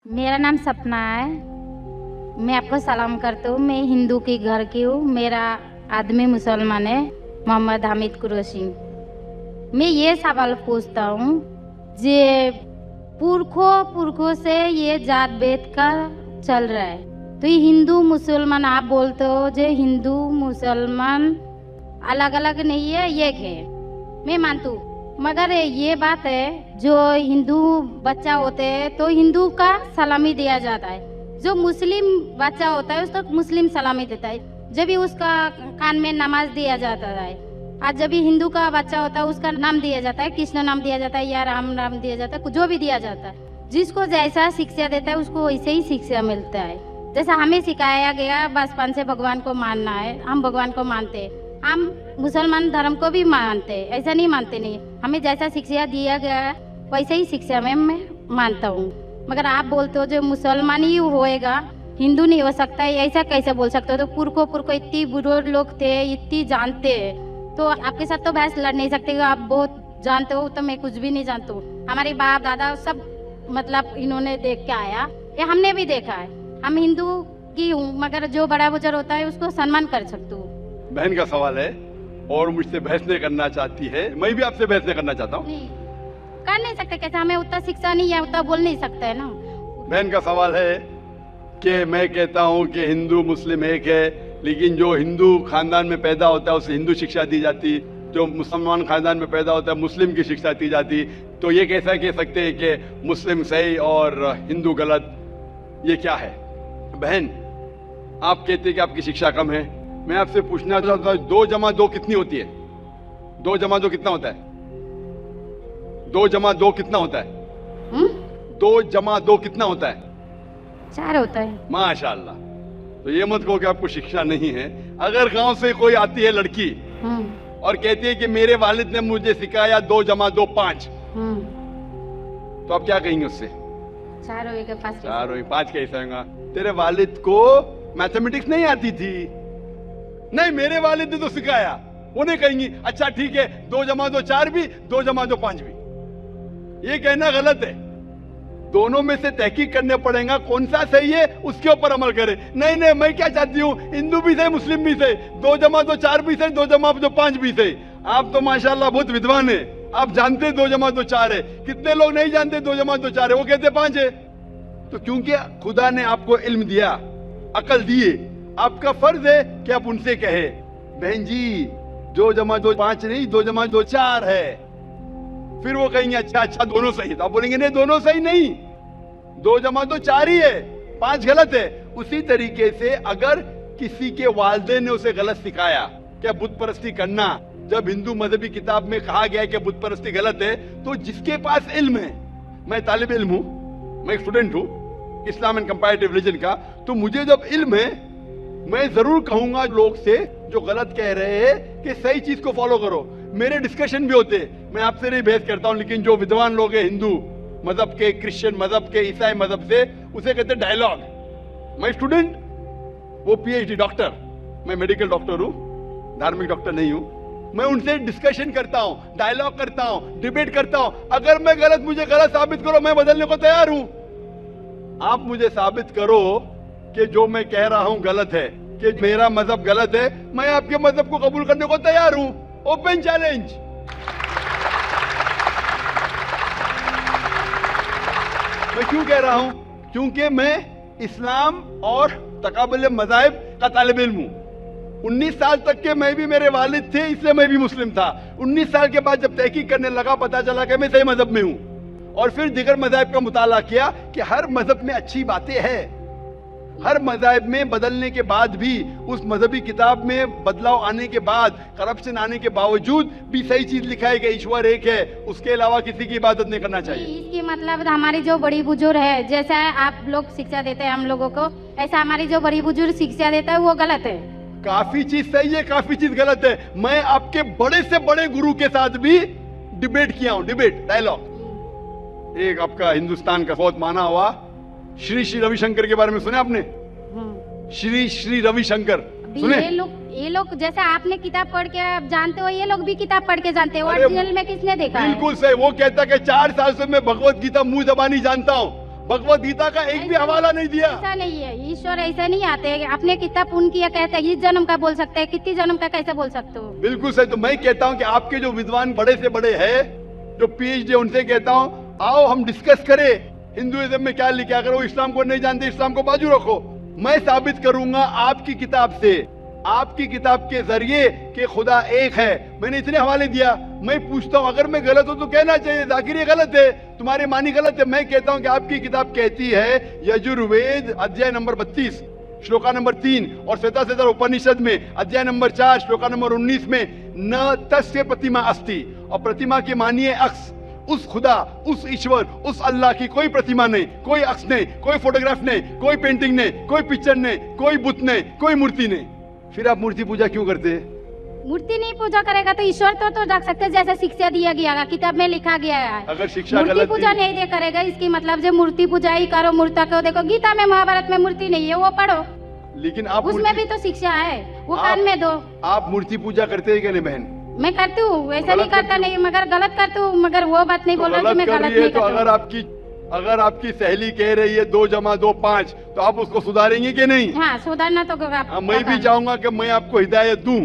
मेरा नाम सपना है। मैं आपको सलाम करती हूँ। मैं हिंदू की घर की हूँ। मेरा आदमी मुसलमान है, मोहम्मद हामिद कुरैशी। मैं ये सवाल पूछता हूँ, जे पुरखों से ये जात भेद का चल रहा है, तो ये हिंदू मुसलमान आप बोलते हो, जो हिंदू मुसलमान अलग अलग नहीं है, एक है। मैं मानती हूँ, मगर ये बात है, जो हिंदू बच्चा होते हैं तो हिंदू का सलामी दिया जाता है, जो मुस्लिम बच्चा होता है उसको मुस्लिम सलामी देता है, जब भी उसका कान में नमाज दिया जाता है। आज जब भी हिंदू का बच्चा होता है उसका नाम दिया जाता है, कृष्ण नाम दिया जाता है या राम नाम दिया जाता है, जो भी दिया जाता है। जिसको जैसा शिक्षा देता है उसको वैसे ही शिक्षा मिलता है। जैसा हमें सिखाया गया बचपन से भगवान को मानना है, हम भगवान को मानते हैं। हम मुसलमान धर्म को भी मानते हैं, ऐसा नहीं मानते नहीं। हमें जैसा शिक्षा दिया गया है वैसे ही शिक्षा में मैं मानता हूँ। मगर आप बोलते हो जो मुसलमान ही होएगा, हिंदू नहीं हो सकता है, ऐसा कैसे बोल सकते हो? तो पुरखों इतनी बुजुर्ग लोग थे, इतनी जानते हैं, तो आपके साथ तो बहस लड़ नहीं सकते। आप बहुत जानते हो, तो मैं कुछ भी नहीं जानती हूँ। हमारे बाप दादा सब मतलब इन्होंने देख के आया, ये हमने भी देखा है। हम हिंदू की हूँ, मगर जो बड़ा बुजुर्ग होता है उसको सम्मान कर सकती हूँ। बहन का सवाल है और मुझसे बहस नहीं करना चाहती है, मैं भी आपसे बहस नहीं करना चाहता हूँ। नहीं कर नहीं सकते, कैसे? हमें उतना शिक्षा नहीं है, उतना बोल नहीं सकते है ना। बहन का सवाल है कि मैं कहता हूँ कि हिंदू मुस्लिम एक है, लेकिन जो हिंदू खानदान में पैदा होता है उसे हिंदू शिक्षा दी जाती, जो मुसलमान खानदान में पैदा होता है मुस्लिम की शिक्षा दी जाती। तो ये कैसा कह सकते हैं कि मुस्लिम सही और हिंदू गलत? ये क्या है? बहन, आप कहते हैं कि आपकी शिक्षा कम है। मैं आपसे पूछना चाहता हूँ, 2 जमा 2 कितनी होती है? 2 जमा 2 कितना होता है? 2 जमा 2 कितना होता है? 2 जमा 2 कितना होता है? 4 होता है। माशाल्लाह। तो ये मत कहो कि आपको शिक्षा नहीं है। अगर गांव से कोई आती है लड़की और कहती है कि मेरे वालिद ने मुझे सिखाया 2 जमा 2 5, तो आप क्या कहेंगे उससे? 4 होएगा 5। 4 होगी, 5 कैसे होगा? तेरे वालिद को मैथमेटिक्स नहीं आती थी? नहीं, मेरे वालिद ने तो सिखाया। वो नहीं कहेंगी अच्छा ठीक है 2 जमा 2 4 भी, 2 जमा 2 5 भी। ये कहना गलत है। दोनों में से तहकीक करने पड़ेगा, कौन सा सही है उसके ऊपर अमल करें। नहीं नहीं, मैं क्या चाहती हूँ, हिंदू भी सही मुस्लिम भी सही, 2 जमा 2 4 भी सही, 2 जमा 2 5 भी सही। आप तो माशाल्लाह बहुत विद्वान है, आप जानते 2 जमा 2 4 है। कितने लोग नहीं जानते 2 जमा 2 4 है, वो कहते 5 है। तो क्योंकि खुदा ने आपको इल्म दिया, अकल दिए, आपका फर्ज है कि आप उनसे कहे बहन जी 2 जमा 2 5 नहीं, 2 जमा 2 4 है। फिर वो कहेंगे अच्छा अच्छा दोनों सही है, तो आप बोलेंगे नहीं दोनों सही नहीं, 2 जमा 2 4 ही है, 5 गलत है। उसी तरीके से अगर किसी के वालिदैन ने उसे गलत सिखाया क्या बुत परस्ती करना, जब हिंदू मजहबी किताब में कहा गया है कि बुत परस्ती गलत है, तो जिसके पास इल्म है, मैं तालिब इल्म हूं, मैं एक स्टूडेंट हूं इस्लाम एंड कंपैरेटिव रिलीजन का, तो मुझे जब इल्म है मैं जरूर कहूंगा लोग से जो गलत कह रहे हैं कि सही चीज को फॉलो करो। मेरे डिस्कशन भी होते हैं, मैं आपसे नहीं बहस करता हूं, लेकिन जो विद्वान लोग हैं हिंदू मजहब के, क्रिश्चियन मजहब के, ईसाई मजहब से, उसे कहते हैं डायलॉग। मैं स्टूडेंट, वो पीएचडी डॉक्टर, मैं मेडिकल डॉक्टर हूं, धार्मिक डॉक्टर नहीं हूं। मैं उनसे डिस्कशन करता हूं, डायलॉग करता हूं, डिबेट करता हूं। अगर मैं गलत, मुझे गलत साबित करो, मैं बदलने को तैयार हूं। आप मुझे साबित करो कि जो मैं कह रहा हूं गलत है, कि मेरा मजहब गलत है, मैं आपके मजहब को कबूल करने को तैयार हूं। Open challenge. मैं क्यों कह रहा हूं? क्योंकि मैं इस्लाम और तकाबुल मज़ाहिब का तालिब इल्म हूं। 19 साल तक के मैं भी, मेरे वालिद थे इसलिए मैं भी मुस्लिम था। 19 साल के बाद जब तहकीक करने लगा, पता चला कि मैं सही मजहब में हूं, और फिर दीगर मज़ाहिब का मुताला किया कि हर मजहब में अच्छी बातें हैं। हर मज़ाहिब में बदलने के बाद भी, उस मजहबी किताब में बदलाव आने के बाद, करप्शन आने के बावजूद भी सही चीज लिखा है कि ईश्वर एक है, उसके अलावा किसी की इबादत नहीं करना चाहिए। इसकी मतलब हमारी जो बड़ी बुजुर्ग है, जैसा आप लोग शिक्षा देते हैं हम लोगों को, ऐसा हमारी जो बड़ी बुजुर्ग शिक्षा देता है वो गलत है। काफी चीज सही है, काफी चीज गलत है। मैं आपके बड़े से बड़े गुरु के साथ भी डिबेट किया हूं, डिबेट डायलॉग। एक आपका हिंदुस्तान का बहुत माना हुआ श्री श्री रविशंकर के बारे में सुने आपने? श्री श्री रविशंकर सुने? ये लोग जैसे आपने किताब पढ़ के जानते हो, ये लोग भी किताब पढ़ के जानते हो। ओरिजिनल में किसने देखा है? बिल्कुल सही। वो कहता है कि 4 साल से मैं भगवत गीता मुंह जबानी जानता हूँ। भगवत गीता का एक भी हवाला नहीं दिया। ऐसा नहीं है, ईश्वर ऐसे नहीं आते। अपने कितना पुण्य किया कहते हैं, इस जन्म का बोल सकते हैं, कितनी जन्म का कैसे बोल सकते हो? बिल्कुल सही। तो मैं कहता हूँ कि आपके जो विद्वान बड़े से बड़े हैं, जो पीएचडी, उनसे कहता हूँ आओ हम डिस्कस करें हिंदुइज्म में क्या लिखा। अगर वो इस्लाम को नहीं जानते, इस्लाम को बाजू रखो। मैं साबित करूंगा आपकी किताब से, आपकी किताब के जरिए कि खुदा एक है। मैंने इतने हवाले दिया। मैं पूछता हूँ अगर मैं गलत हूं तो कहना चाहिए जाकिर ये गलत है, तुम्हारे मानी गलत है। मैं कहता हूँ कि आपकी किताब कहती है यजुर्वेद अध्याय नंबर 32 श्लोका नंबर 3 और श्वेताश्वेतर उपनिषद में अध्याय नंबर 4 श्लोका नंबर 19 में न तस्य प्रतिमा अस्ति, और प्रतिमा के मानिए अक्स। उस खुदा, उस ईश्वर, उस अल्लाह की कोई प्रतिमा नहीं, कोई अक्स नहीं, कोई फोटोग्राफ नहीं, कोई पेंटिंग नहीं, कोई पिक्चर नहीं, कोई बुत नहीं, कोई मूर्ति नहीं। फिर आप मूर्ति पूजा क्यों करते हैं? मूर्ति नहीं पूजा करेगा तो ईश्वर तो रख सकते हैं, जैसे शिक्षा दिया गया है, किताब में लिखा गया है। अगर शिक्षा मूर्ति गलत पूजा नहीं दे करेगा, इसकी मतलब जो मूर्ति पूजा ही करो, मूर्ता को देखो गीता में महाभारत में मूर्ति नहीं है, वो पढ़ो, लेकिन आप उसमें भी तो शिक्षा है, वो कान में दो। आप मूर्ति पूजा करते हैं क्या नहीं बहन? मैं करती हूँ, वैसा नहीं करता नहीं, मगर गलत करती हूँ, मगर वो बात नहीं बोल रहा कि मैं गलत नहीं तो करती। अगर आपकी सहेली कह रही है 2 + 2 5, तो आप उसको सुधारेंगे कि नहीं? हाँ, सुधारना तो मैं भी चाहूंगा कि मैं आपको हिदायत दूं।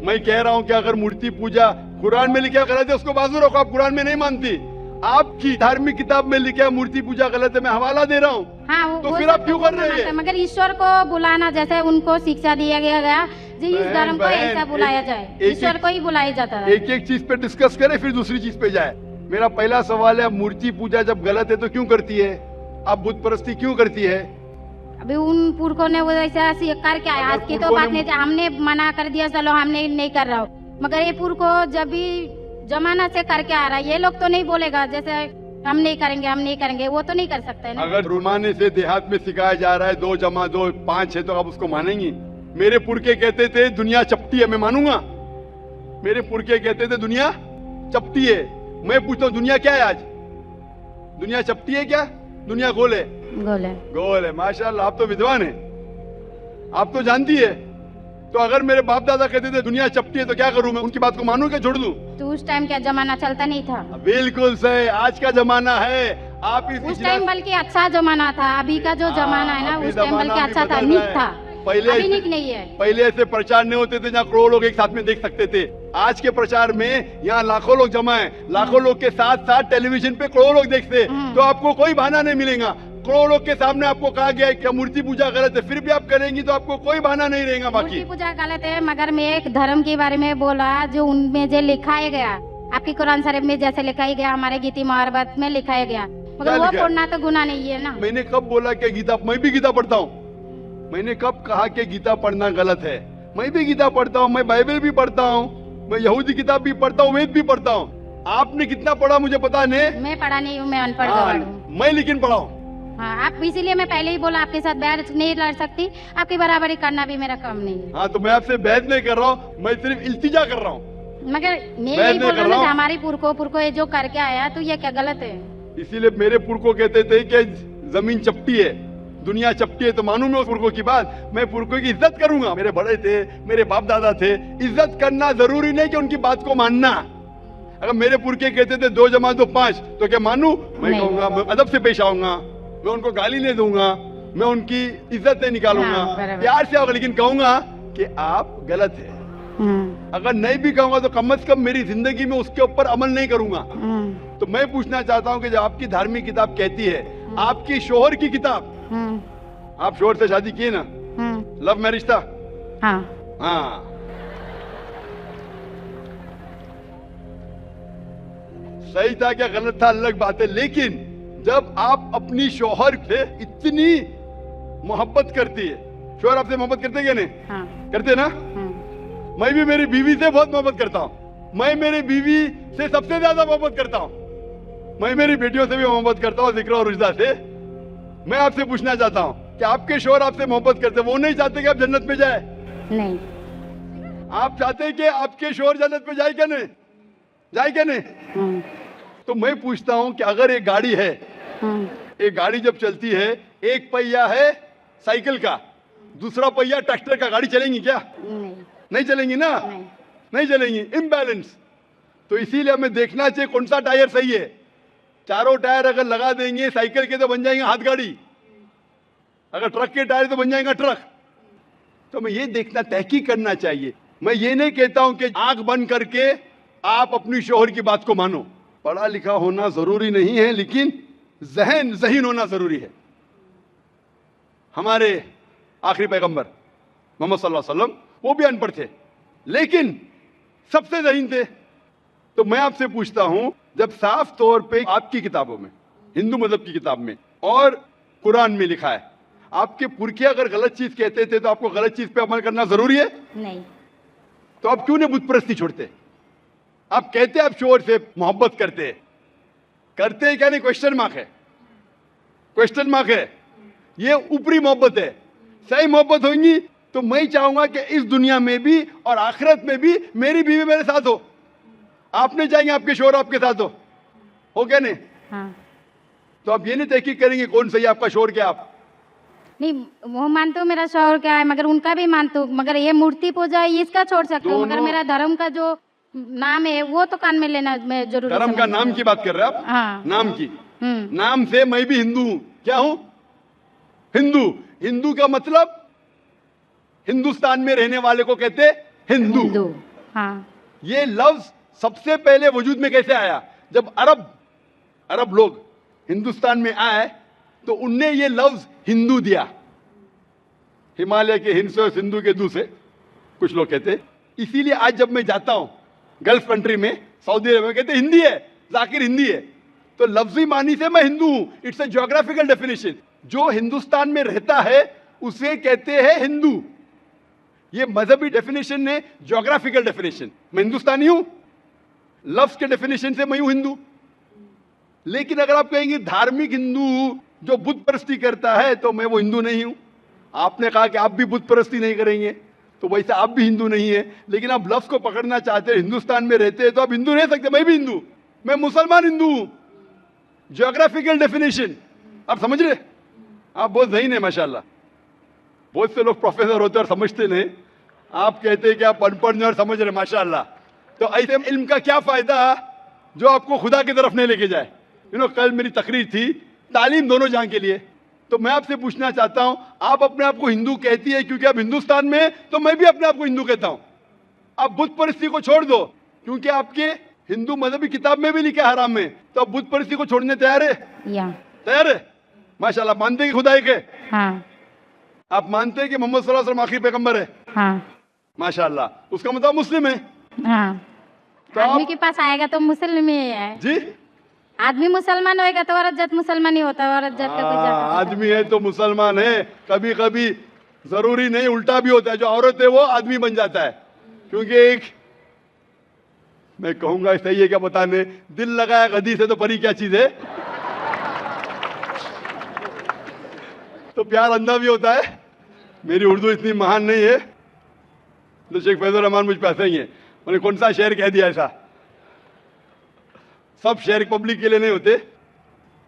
मैं कह रहा हूं कि अगर मूर्ति पूजा कुरान में लिखा गलत है, उसको बाजू रखो। आप कुरान में नहीं मानती, आपकी धार्मिक किताब में लिखा है मूर्ति पूजा गलत है, मैं हवाला दे रहा हूँ। हाँ, तो फिर आप क्यों कर रहे हैं? मगर ईश्वर को बुलाना, जैसे उनको शिक्षा दिया गया जी, इस धर्म को ऐसा बुलाया जाए, ईश्वर को ही बुलाया जाता है। एक एक चीज पे डिस्कस करें, फिर दूसरी चीज पे जाए। मेरा पहला सवाल है, मूर्ति पूजा जब गलत है तो क्यों करती है? आप बुत परस्ती क्यों करती है? अभी उन पुरखों ने वो ऐसा करके आया, आज की तो बात नहीं, हमने मना कर दिया, चलो हमने नहीं कर रहा हूँ, मगर ये पुरखों जब भी जमाना से करके आ रहा है, ये लोग तो नहीं बोलेगा जैसे हम नहीं करेंगे, हम नहीं करेंगे, वो तो नहीं कर सकते है ना। अगर रुमाने से देहात में सिखाया जा रहा है 2 + 2 5 है, तो आप उसको मानेंगी? मेरे पुरखे कहते थे दुनिया चपटी है, मैं मानूंगा? मेरे पुरखे कहते थे दुनिया चपटी है। मैं पूछता हूँ दुनिया क्या है आज? दुनिया चपटी है क्या? दुनिया गोल है? गोल है। गोल है। माशाल्लाह, आप तो विद्वान है, आप तो जानती है। तो अगर मेरे बाप दादा कहते थे दुनिया चपटी है, तो क्या करूं मैं? उनकी बात को मानूं क्या छोड़ दूं? तो उस टाइम क्या जमाना चलता नहीं था? बिल्कुल सही, आज का जमाना है। आप उस टाइम बल्कि अच्छा जमाना था, अभी का जो जमाना है ना, उस टाइम बल्कि अच्छा था, नीक था। पहले अभी नीक नहीं है। पहले ऐसे प्रचार नहीं होते थे जहाँ करोड़ों लोग एक साथ में देख सकते थे। आज के प्रचार में यहाँ लाखों लोग जमा है, लाखों लोग के साथ साथ टेलीविजन पे करोड़ों लोग देखते, तो आपको कोई बहाना नहीं मिलेगा। करोड़ों लोग के सामने आपको कहा गया है कि मूर्ति पूजा गलत है, फिर भी आप करेंगी तो आपको कोई बहाना नहीं रहेगा। बाकी मूर्ति पूजा गलत है, मगर मैं एक धर्म के बारे में बोला जो उनमें जो लिखाया गया, आपकी कुरान शरीफ में जैसे लिखाया गया, हमारे गीता महाभारत में लिखाया गया, मगर वो पढ़ना तो गुनाह नहीं है ना। मैंने कब बोला कि गीता, मैं भी गीता पढ़ता हूँ? मैंने कब कहा कि गीता पढ़ना गलत है? मैं भी गीता पढ़ता हूँ, मैं बाइबल भी पढ़ता हूँ, मैं यहूदी किताब भी पढ़ता हूँ, वेद भी पढ़ता हूँ। आपने कितना पढ़ा मुझे पता नहीं, मैं पढ़ा नहीं हूँ, मैं अनपढ़ हूँ। मैं लेकिन पढ़ा हूँ। हाँ, आप इसीलिए मैं पहले ही बोला आपके साथ बहस नहीं लड़ सकती, आपकी बराबरी करना भी मेरा काम नहीं है। हाँ, तो मैं आपसे बहस नहीं कर रहा हूँ, मैं सिर्फ इल्तिजा कर रहा हूँ। मगर मैं यही बोल रहा हूँ हमारी पुरखों ये जो करके आया, तो ये क्या गलत है? इसीलिए मेरे पुरखों कहते थे कि जमीन चपटी है, दुनिया चपटी है, तो मानू मैं उस पुरखों की बात। मैं पुरखों की इज्जत करूंगा, मेरे बड़े थे, मेरे बाप दादा थे। इज्जत करना जरूरी नहीं कि उनकी बात को मानना। अगर मेरे पुरखे कहते थे 2 + 2 5, तो क्या मानू? मैं कहूंगा, मैं अदब से पेश आऊंगा, मैं उनको गाली नहीं दूंगा, मैं उनकी इज्जत नहीं निकालूंगा, प्यार से आऊंगा, लेकिन कहूंगा कि आप गलत है। अगर नहीं भी कहूंगा तो कम से कम मेरी जिंदगी में उसके ऊपर अमल नहीं करूंगा। तो मैं पूछना चाहता हूं कि जब आपकी धार्मिक किताब कहती है, आपकी शोहर की किताब, आप शोहर से शादी किए ना? लव मैरिज था? हाँ। सही था क्या गलत था अलग बात है, लेकिन जब आप अपनी शोहर से इतनी मोहब्बत करती है, शोहर आपसे मोहब्बत करते क्या नहीं? करते ना? मैं भी मेरी बीवी से बहुत मोहब्बत करता हूँ। मैं मेरी बीवी से सबसे ज्यादा मोहब्बत करता हूँ। मैं मेरी बेटियों से भी मोहब्बत करता हूँ, जिक्र और रुजदा से। मैं आपसे पूछना चाहता हूँ कि आपके शोहर आपसे मोहब्बत करते, वो नहीं चाहते कि आप जन्नत में जाए? नहीं। आप चाहते हैं कि आपके शोहर जन्नत में जाए क्या नहीं? जाए क्या नहीं? तो मैं पूछता हूँ कि अगर एक गाड़ी है, एक गाड़ी जब चलती है, एक पहिया है साइकिल का, दूसरा पहिया ट्रैक्टर का, गाड़ी चलेंगी क्या? नहीं चलेंगी ना? नहीं चलेंगी, इम्बैलेंस। तो इसीलिए हमें देखना चाहिए कौन सा टायर सही है, चारों टायर अगर लगा देंगे साइकिल के तो बन जाएंगे हाथ गाड़ी, अगर ट्रक के टायर तो बन जाएगा ट्रक। तो मैं ये देखना, तहकीक करना चाहिए। मैं ये नहीं कहता हूं कि आंख बंद करके आप अपनी शोहर की बात को मानो। पढ़ा लिखा होना जरूरी नहीं है, लेकिन जहन ज़हीन होना जरूरी है। हमारे आखिरी पैगंबर मोहम्मद सल्लल्लाहु अलैहि वसल्लम, वो भी अनपढ़ थे लेकिन सबसे ज़हीन थे। तो मैं आपसे पूछता हूं, जब साफ तौर पे आपकी किताबों में, हिंदू मजहब की किताब में और कुरान में लिखा है, आपके पुरखे अगर गलत चीज कहते थे तो आपको गलत चीज पे अमल करना जरूरी है? नहीं। तो आप क्यों नहीं बुत परस्ती छोड़ते? आप कहते आप शोर से मोहब्बत करते हैं क्या? नहीं, क्वेश्चन मार्क है, क्वेश्चन मार्क है। ये ऊपरी मोहब्बत है। सही मोहब्बत होगी तो मैं चाहूंगा कि इस दुनिया में भी और आखिरत में भी मेरी बीवी मेरे साथ हो। आप नहीं चाहेंगे आपके शोहर आपके साथ हो क्या? नहीं। हाँ। तो आप ये नहीं तहकीक करेंगे कौन सही आपका शोहर क्या? आप नहीं, वो मानते हो मेरा शोहर क्या है, मगर उनका भी मानते हो, मगर ये मूर्ति पूजा इसका छोड़ सकते हो, मगर मेरा धर्म का जो नाम है वो तो कान में लेना मैं जरूरी। धर्म का नाम की बात कर रहे हैं आप? हाँ। नाम की। नाम से मैं भी हिंदू हूं। क्या हूं? हिंदू। हिंदू का मतलब हिंदुस्तान में रहने वाले को कहते हिंदू। हिंदू। हाँ। ये लफ्ज सबसे पहले वजूद में कैसे आया? जब अरब लोग हिंदुस्तान में आए तो उनने ये लफ्ज हिंदू दिया। हिमालय के हिंद से और सिंधु के दू से कुछ लोग कहते। इसीलिए आज जब मैं जाता हूं गल्फ कंट्री में, सऊदी अरब में, कहते हिंदी है, जाकिर हिंदी है। तो लफ्जी मानी से मैं हिंदू हूं। It's a geographical definition. जो हिंदुस्तान में रहता है उसे कहते हैं हिंदू। ये मजहबी डेफिनेशन है, ज्योग्राफिकल डेफिनेशन। मैं हिंदुस्तानी हूं, लफ्ज के डेफिनेशन से मैं हूं हिंदू। लेकिन अगर आप कहेंगे धार्मिक हिंदू जो बुत परस्ती करता है तो मैं वो हिंदू नहीं हूं। आपने कहा कि आप भी बुत परस्ती नहीं करेंगे तो वैसे आप भी हिंदू नहीं है। लेकिन आप लफ्ज को पकड़ना चाहते हैं, हिंदुस्तान में रहते हैं तो आप हिंदू रह सकते। मैं भी हिंदू, मैं मुसलमान हिंदू हूं। ज्योग्राफिकल डेफिनेशन आप समझ रहे? आप बहुत ज़हीन है माशाल्लाह। बहुत से लोग प्रोफेसर होते और समझते नहीं। आप कहते हैं कि आप अनपढ़ नहीं और समझ रहे, माशाल्लाह। तो ऐसे इल्म का क्या फायदा जो आपको खुदा की तरफ नहीं लेके जाए? कल मेरी तकरीर थी तालीम दोनों जहां के लिए। तो मैं आपसे पूछना चाहता हूं, आप अपने आप को हिंदू कहती है क्योंकि आप हिंदुस्तान में हैं, तो मैं भी अपने आप को हिंदू कहता हूं। आप बुत परस्ती को छोड़ दो क्योंकि आपके हिंदू मजहबी किताब में भी लिखा है हराम में, तो आप बुत परस्ती को छोड़ने तैयार है? तैयार है? माशाल्लाह। मानते हैं कि खुदा एक है? हाँ। आप मानते हैं कि मोहम्मद सल्लल्लाहु अलैहि वसल्लम आखिरी पैगंबर है? हाँ। माशाल्लाह। उसका मतलब मुस्लिम है? हाँ। तो आदमी के पास आएगा तो मुस्लिम ही है जी। आदमी मुसलमान होएगा तो औरत जात मुसलमान ही होता है। औरत जात का कोई जात आदमी है तो मुसलमान है। कभी कभी जरूरी नहीं, उल्टा भी होता है। जो औरत है वो आदमी बन जाता है। क्योंकि एक मैं कहूंगा सही है क्या बताने, दिल लगाया गधी से तो परी क्या चीज है। तो प्यार अंधा भी होता है। मेरी उर्दू इतनी महान नहीं है तो शेख फैजुर रहमान मुझ पे हंसेंगे, मैंने कौन सा शेर कह दिया ऐसा। सब शेर पब्लिक के लिए नहीं होते।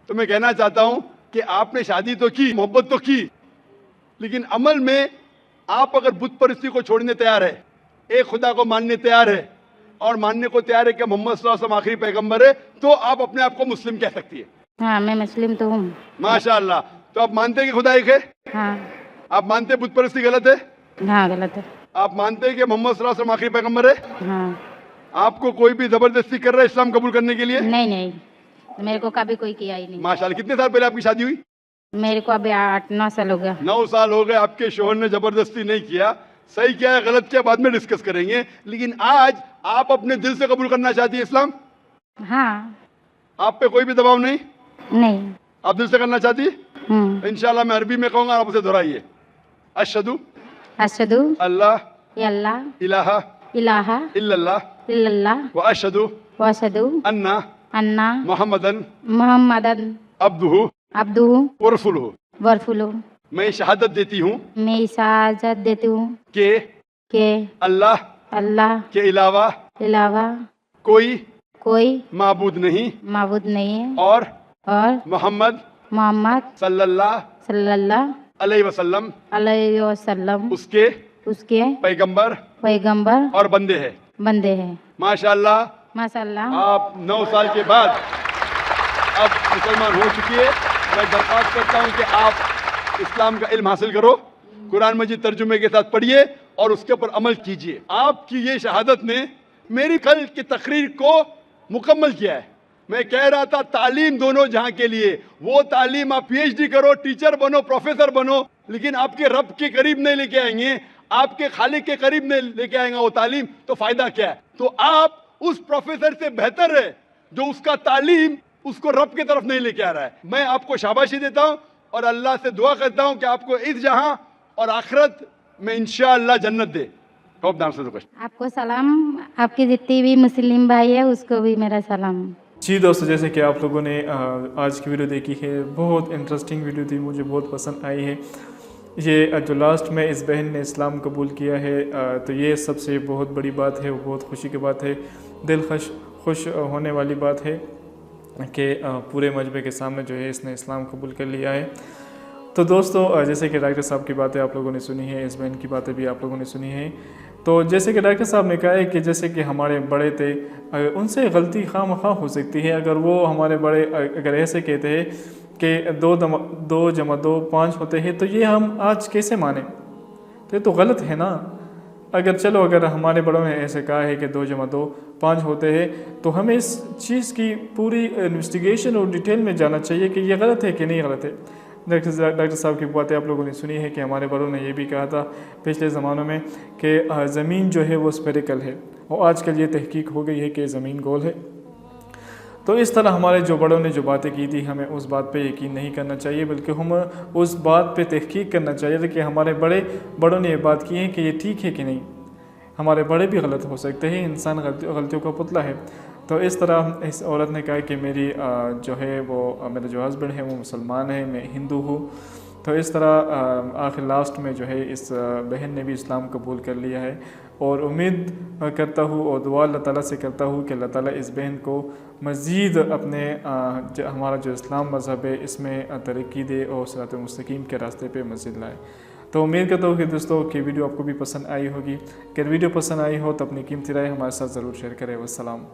तो मैं कहना चाहता हूं कि आपने शादी तो की, मोहब्बत तो की, लेकिन अमल में आप अगर बुत परस्ती को छोड़ने तैयार है, एक खुदा को मानने तैयार है और मानने को तैयार है कि मोहम्मद सल्लल्लाहु अलैहि वसल्लम आखिरी पैगंबर है, तो आप अपने आप को मुस्लिम कह सकती है। हाँ, मैं मुस्लिम तो हूँ। माशाअल्लाह। तो आप मानते हैं कि खुदा एक है? हाँ। आप मानते हैं बुत परस्ती गलत है? हाँ, गलत है। आप मानते हैं कि मोहम्मद सल्लल्लाहु अलैहि वसल्लम आखिरी पैगंबर है? हाँ। आपको कोई भी जबरदस्ती कर रहा है इस्लाम कबूल करने के लिए? नहीं, मेरे को कभी कोई किया ही नहीं। माशाअल्लाह। कितने साल पहले आपकी शादी हुई? मेरे को अभी 8-9 साल हो गया। 9 साल हो गए। आपके शोहर ने जबरदस्ती नहीं किया। सही क्या है गलत क्या बाद में डिस्कस करेंगे, लेकिन आज आप अपने दिल से कबूल करना चाहती है इस्लाम? हाँ। आप पे कोई भी दबाव नहीं? नहीं। आप दिल से करना चाहती है? इंशाल्लाह मैं अरबी में कहूंगा, आप उसे दोहराइए। अशहदु अल्लाह इलाहा इल्लल्लाह व अशहदु अन्ना मुहम्मदन अब्दुहु व रसूलुहु। मैं शहादत देती हूँ कि अल्लाह के अलावा कोई माबूद नहीं है और मोहम्मद सल्लल्लाहु अलैहि वसल्लम उसके पैगंबर और बंदे हैं। माशाअल्लाह। आप 9 साल के बाद अब मुसलमान हो चुकी है। मैं दरख्वास्त करता हूँ कि आप इस्लाम का इल्म हासिल करो, कुरान मजीद तर्जुमे के साथ पढ़िए और उसके ऊपर अमल कीजिए। आपकी ये शहादत ने मेरी कल की तकरीर को मुकम्मल किया है। मैं कह रहा था तालीम दोनों जहां के लिए, वो तालीम आप पीएचडी करो, टीचर बनो, प्रोफेसर बनो, लेकिन आपके रब के करीब नहीं लेके आएंगे, आपके खालिक के करीब नहीं लेके आएंगे वो तालीम, तो फायदा क्या है? तो आप उस प्रोफेसर से बेहतर है जो उसका तालीम उसको रब की तरफ नहीं लेके आ रहा है। मैं आपको शाबाशी देता हूं और अल्लाह से दुआ करता हूं कि आपको इस जहां और आखिरत में इंशाअल्लाह जन्नत दे। आपको सलाम, आपकी जितनी भी मुस्लिम भाई है उसको भी मेरा सलाम। जी दोस्तों, जैसे कि आप लोगों ने आज की वीडियो देखी है, बहुत इंटरेस्टिंग वीडियो थी, मुझे बहुत पसंद आई है। ये जो लास्ट में इस बहन ने इस्लाम कबूल किया है, तो ये सबसे बहुत बड़ी बात है, वो बहुत खुशी की बात है, दिल खुश होने वाली बात है कि पूरे मजबे के सामने जो है इसने इस्लाम कबूल कर लिया है। तो दोस्तों, जैसे कि डॉक्टर साहब की बातें आप लोगों ने सुनी है, इस बहन की बातें भी आप लोगों ने सुनी है। तो जैसे कि डॉक्टर साहब ने कहा है कि जैसे कि हमारे बड़े थे, उनसे गलती खामखा हो सकती है। अगर वो हमारे बड़े अगर ऐसे कहते हैं कि 2 जमा 2 5 होते हैं, तो ये हम आज कैसे माने? तो ये तो गलत है ना। अगर हमारे बड़ों ने ऐसे कहा है कि 2 जमा 2 5 होते हैं, तो हमें इस चीज़ की पूरी इन्वेस्टिगेशन और डिटेल में जाना चाहिए कि ये गलत है कि नहीं गलत है। डॉक्टर साहब की बातें आप लोगों ने सुनी है कि हमारे बड़ों ने ये भी कहा था पिछले ज़मानों में कि ज़मीन जो है वो स्फेरिकल है, और आजकल ये तहकीक हो गई है कि ज़मीन गोल है। तो इस तरह हमारे जो बड़ों ने जो बातें की थी, हमें उस बात पे यकीन नहीं करना चाहिए, बल्कि हम उस बात पे तहकीक करना चाहिए कि हमारे बड़ों ने ये बात की है कि ये ठीक है कि नहीं। हमारे बड़े भी गलत हो सकते हैं, इंसान गलतियों का पुतला है। तो इस तरह इस औरत ने कहा कि मेरी जो है वो मेरा जो हस्बैंड है वो मुसलमान है, मैं हिंदू हूँ। तो इस तरह आखिर लास्ट में जो है इस बहन ने भी इस्लाम कबूल कर लिया है, और उम्मीद करता हूँ और दुआ अल्लाह ताला से करता हूँ कि अल्लाह ताला इस बहन को मज़ीद अपने हमारा जो इस्लाम मज़हब है इसमें तरक्की दे और सिरात मुस्तकीम के रास्ते पे मज़ीद लाए। तो उम्मीद करता हूँ कि दोस्तों की वीडियो आपको भी पसंद आई होगी। अगर वीडियो पसंद आई हो तो अपनी कीमती राय हमारे साथ ज़रूर शेयर करें। वस्सलाम।